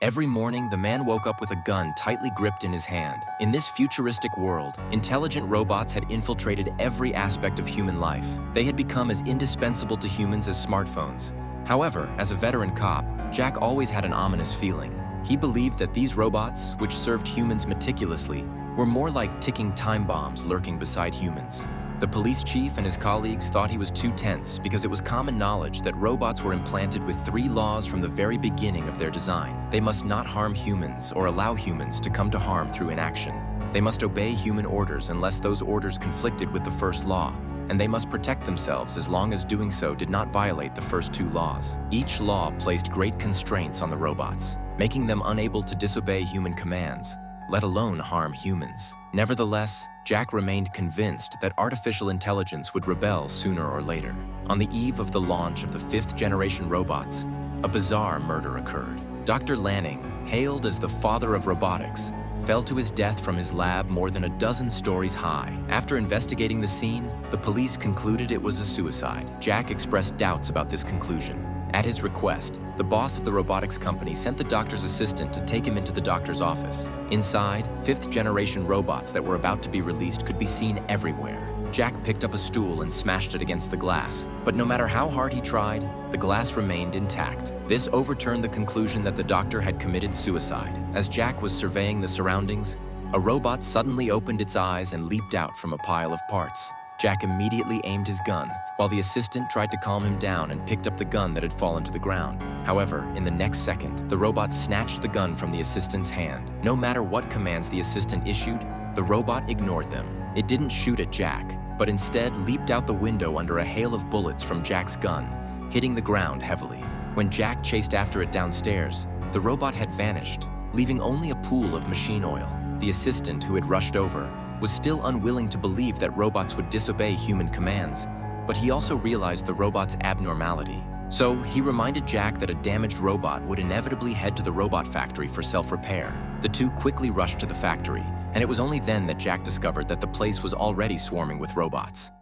Every morning, the man woke up with a gun tightly gripped in his hand. In this futuristic world, intelligent robots had infiltrated every aspect of human life. They had become as indispensable to humans as smartphones. However, as a veteran cop, Jack always had an ominous feeling. He believed that these robots, which served humans meticulously, were more like ticking time bombs lurking beside humans. The police chief and his colleagues thought he was too tense because it was common knowledge that robots were implanted with 3 laws from the very beginning of their design. They must not harm humans or allow humans to come to harm through inaction. They must obey human orders unless those orders conflicted with the first law, and they must protect themselves as long as doing so did not violate the first 2 laws. Each law placed great constraints on the robots, making them unable to disobey human commands, let alone harm humans. Nevertheless, Jack remained convinced that artificial intelligence would rebel sooner or later. On the eve of the launch of the 5th-generation robots, a bizarre murder occurred. Dr. Lanning, hailed as the father of robotics, fell to his death from his lab more than a dozen stories high. After investigating the scene, the police concluded it was a suicide. Jack expressed doubts about this conclusion. At his request, the boss of the robotics company sent the doctor's assistant to take him into the doctor's office. Inside, 5th-generation robots that were about to be released could be seen everywhere. Jack picked up a stool and smashed it against the glass, but no matter how hard he tried, the glass remained intact. This overturned the conclusion that the doctor had committed suicide. As Jack was surveying the surroundings, a robot suddenly opened its eyes and leaped out from a pile of parts. Jack immediately aimed his gun, while the assistant tried to calm him down and picked up the gun that had fallen to the ground. However, in the next second, the robot snatched the gun from the assistant's hand. No matter what commands the assistant issued, the robot ignored them. It didn't shoot at Jack, but instead leaped out the window under a hail of bullets from Jack's gun, hitting the ground heavily. When Jack chased after it downstairs, the robot had vanished, leaving only a pool of machine oil. The assistant, who had rushed over, was still unwilling to believe that robots would disobey human commands, but he also realized the robot's abnormality. So he reminded Jack that a damaged robot would inevitably head to the robot factory for self-repair. The two quickly rushed to the factory, and it was only then that Jack discovered that the place was already swarming with robots.